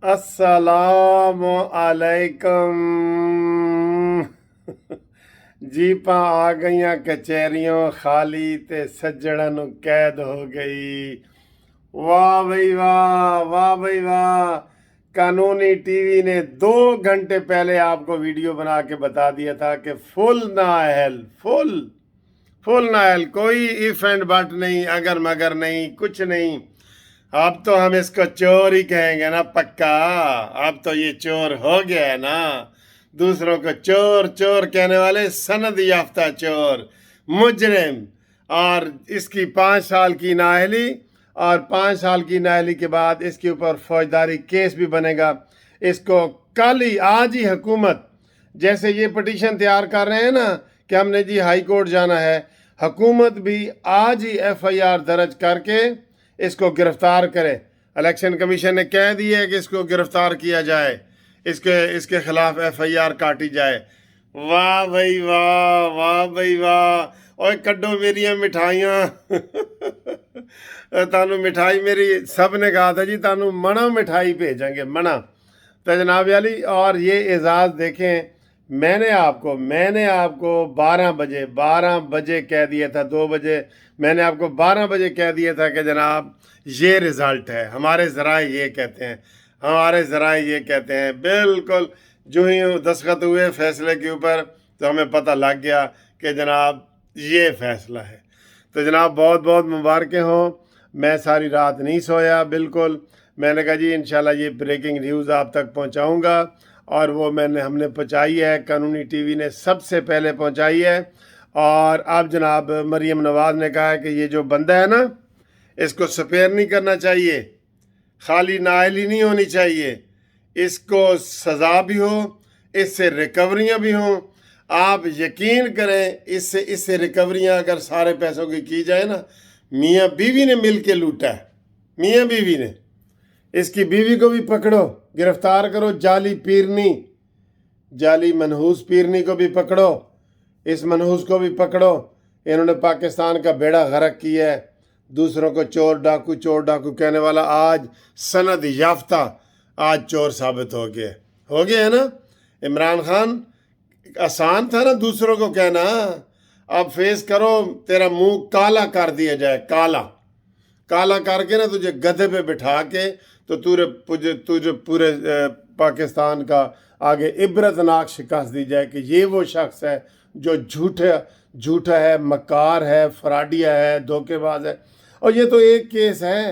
السلام علیکم جیپاں آ گئیاں کچہریوں خالی تے سجڑا نو قید ہو گئی۔ واہ بھئی واہ، واہ بھئی واہ۔ قانونی ٹی وی نے 2 گھنٹے پہلے آپ کو ویڈیو بنا کے بتا دیا تھا کہ فل نااہل، فل نااہل، کوئی ایف اینڈ بٹ نہیں، اگر مگر نہیں، کچھ نہیں۔ اب تو ہم اس کو چور ہی کہیں گے نا، پکا۔ اب تو یہ چور ہو گیا ہے نا۔ دوسروں کو چور چور کہنے والے سند یافتہ چور، مجرم۔ اور اس کی 5 سال کی نااہلی، اور 5 سال کی نااہلی کے بعد اس کے اوپر فوجداری کیس بھی بنے گا۔ اس کو کل ہی، آج ہی حکومت، جیسے یہ پٹیشن تیار کر رہے ہیں نا کہ ہم نے جی ہائی کورٹ جانا ہے، حکومت بھی آج ہی ایف آئی آر درج کر کے اس کو گرفتار کرے۔ الیکشن کمیشن نے کہہ دیا ہے کہ اس کو گرفتار کیا جائے، اس کے خلاف ایف آئی آر کاٹی جائے۔ واہ بھئی واہ، واہ بھئی واہ۔ اوے کڈو میریاں مٹھائیاں تانوں مٹھائی میری سب نے کہا تھا جی تانوں منا مٹھائی بھیجیں گے، منا۔ تو جناب علی، اور یہ اعزاز دیکھیں، میں نے آپ کو 12 بجے کہہ دیا تھا، 2 بجے میں نے آپ کو 12 بجے کہہ دیا تھا کہ جناب یہ رزلٹ ہے، ہمارے ذرائع یہ کہتے ہیں، بالکل جو ہی دستخط ہوئے فیصلے کے اوپر تو ہمیں پتہ لگ گیا کہ جناب یہ فیصلہ ہے۔ تو جناب بہت بہت مبارکیں ہوں۔ میں ساری رات نہیں سویا، بالکل۔ میں نے کہا جی انشاءاللہ یہ بریکنگ نیوز آپ تک پہنچاؤں گا، اور وہ ہم نے پہنچائی ہے، قانونی ٹی وی نے سب سے پہلے پہنچائی ہے۔ اور اب جناب مریم نواز نے کہا ہے کہ یہ جو بندہ ہے نا، اس کو سپیئر نہیں کرنا چاہیے، خالی نااہلی نہیں ہونی چاہیے، اس کو سزا بھی ہو، اس سے ریکوریاں بھی ہوں۔ آپ یقین کریں، اس سے ریکوریاں اگر سارے پیسوں کی جائے نا، میاں بیوی نے مل کے لوٹا ہے، میاں بیوی نے۔ اس کی بیوی کو بھی پکڑو، گرفتار کرو، جعلی منحوس پیرنی کو بھی پکڑو، اس منحوس کو بھی پکڑو۔ انہوں نے پاکستان کا بیڑا غرق کیا ہے۔ دوسروں کو چور ڈاکو کہنے والا آج سند یافتہ، آج چور ثابت ہو گیا ہے نا۔ عمران خان، آسان تھا نا دوسروں کو کہنا، اب فیس کرو، تیرا منہ کالا کر دیا جائے، کالا کر کے نا تجھے گدھے پہ بٹھا کے تو تجھے پورے پاکستان کا آگے عبرتناک شکست دی جائے کہ یہ وہ شخص ہے جو جھوٹا ہے، مکار ہے، فراڈیا ہے، دھوکے باز ہے۔ اور یہ تو ایک کیس ہے،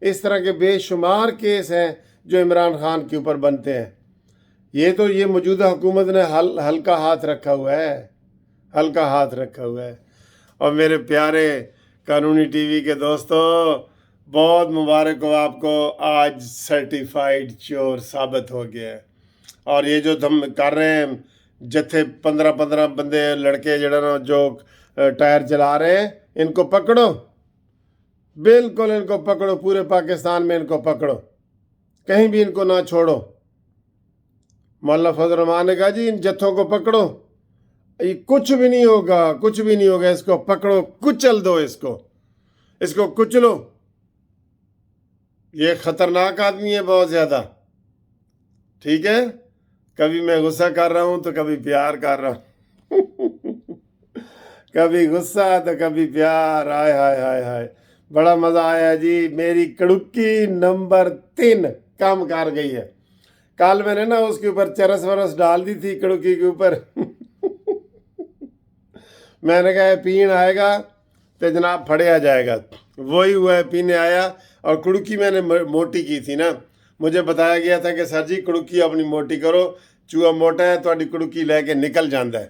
اس طرح کے بے شمار کیس ہیں جو عمران خان کے اوپر بنتے ہیں۔ یہ موجودہ حکومت نے ہلکا ہاتھ رکھا ہوا ہے۔ اور میرے پیارے قانونی ٹی وی کے دوستو، بہت مبارک ہو آپ کو، آج سرٹیفائیڈ چور ثابت ہو گیا ہے۔ اور یہ جو ہم کر رہے ہیں جتھے 15 بندے لڑکے جو ٹائر چلا رہے ہیں، ان کو پکڑو، بالکل ان کو پکڑو، پورے پاکستان میں ان کو پکڑو، کہیں بھی ان کو نہ چھوڑو۔ مولانا فضل الرحمان نے کہا جی ان جتھوں کو پکڑو، یہ کچھ بھی نہیں ہوگا، اس کو پکڑو، کچل دو، اس کو کچلو۔ یہ خطرناک آدمی ہے بہت زیادہ، ٹھیک ہے؟ کبھی میں غصہ کر رہا ہوں تو کبھی پیار کر رہا ہوں کبھی غصہ تو کبھی پیار، ہائے ہائے ہائے ہائے، بڑا مزہ آیا جی۔ میری کڑکی نمبر 3 کام کر گئی ہے۔ کل میں نے نا اس کے اوپر چرس ورس ڈال دی تھی کڑکی کے اوپر میں نے کہا پین آئے گا تو جناب پھڑیا جائے گا، وہی ہوا ہے، پینے آیا۔ اور کڑکی میں نے موٹی کی تھی نا، مجھے بتایا گیا تھا کہ سر جی کڑکی اپنی موٹی کرو، چوہا موٹا ہے تو اپنی کڑکی لے کے نکل جاندہ ہے۔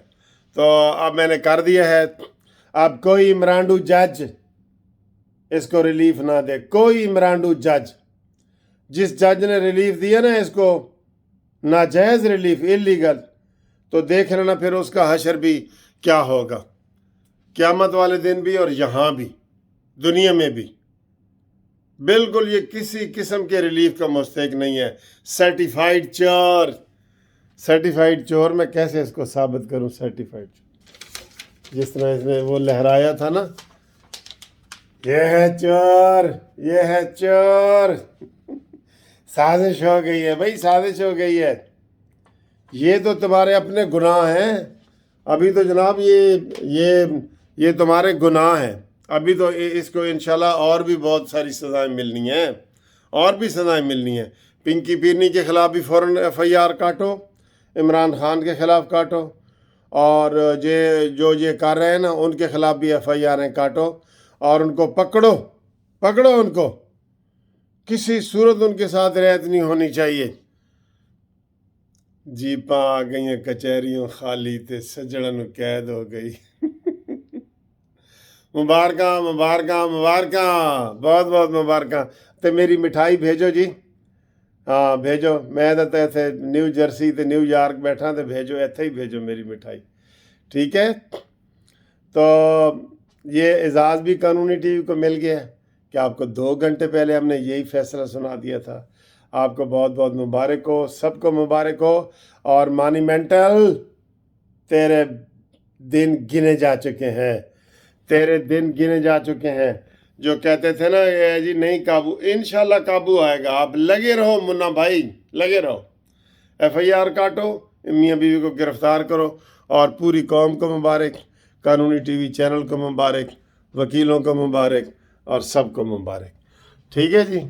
تو اب میں نے کر دیا ہے۔ اب کوئی عمرانڈو جج اس کو ریلیف نہ دے، کوئی عمرانڈو جج، جس جج نے ریلیف دیا نا اس کو، ناجائز ریلیف، اللیگل، تو دیکھ لینا پھر اس کا حشر بھی کیا ہوگا، قیامت والے دن بھی اور یہاں بھی، دنیا میں بھی۔ بالکل یہ کسی قسم کے ریلیف کا مستحق نہیں ہے۔ سرٹیفائیڈ چور میں کیسے اس کو ثابت کروں؟ سرٹیفائیڈ چور، جس طرح اس نے وہ لہرایا تھا نا، یہ ہے چور سازش ہو گئی ہے بھائی، سازش ہو گئی ہے. یہ تو تمہارے اپنے گناہ ہیں. ابھی تو جناب یہ تمہارے گناہ ہیں. ابھی تو اس کو انشاءاللہ اور بھی بہت ساری سزائیں ملنی ہیں، اور بھی سزائیں ملنی ہیں. پنکی پیرنی کے خلاف بھی فوراً ایف آئی آر کاٹو، عمران خان کے خلاف کاٹو، اور جو یہ کر رہے ہیں نا ان کے خلاف بھی ایف آئی آریں کاٹو، اور ان کو پکڑو ان کو. کسی صورت ان کے ساتھ رعایت نہیں ہونی چاہیے. جیپاں آ گئیاں کچہریوں خالی تے سجڑن قید ہو گئی. مبارکاں مبارکاں مبارکاں، بہت بہت مبارکاں. تے میری مٹھائی بھیجو جی. ہاں بھیجو. میں تو ایتھے نیو جرسی تے نیو یارک بیٹھا تے بھیجو، ایتھے ہی بھیجو میری مٹھائی. ٹھیک ہے. تو یہ اعزاز بھی قانونی ٹی وی کو مل گیا ہے کہ آپ کو 2 گھنٹے پہلے ہم نے یہی فیصلہ سنا دیا تھا. آپ کو بہت بہت مبارک ہو، سب کو مبارک ہو. اور مانیمنٹل، تیرے دن گنے جا چکے ہیں، تیرے دن گنے جا چکے ہیں. جو کہتے تھے نا یہ جی نہیں قابو، انشاءاللہ قابو آئے گا. آپ لگے رہو منا بھائی، لگے رہو. ایف آئی آر کاٹو، میاں بیوی کو گرفتار کرو. اور پوری قوم کو مبارک، قانونی ٹی وی چینل کو مبارک، وکیلوں کو مبارک، اور سب کو مبارک. ٹھیک ہے جی.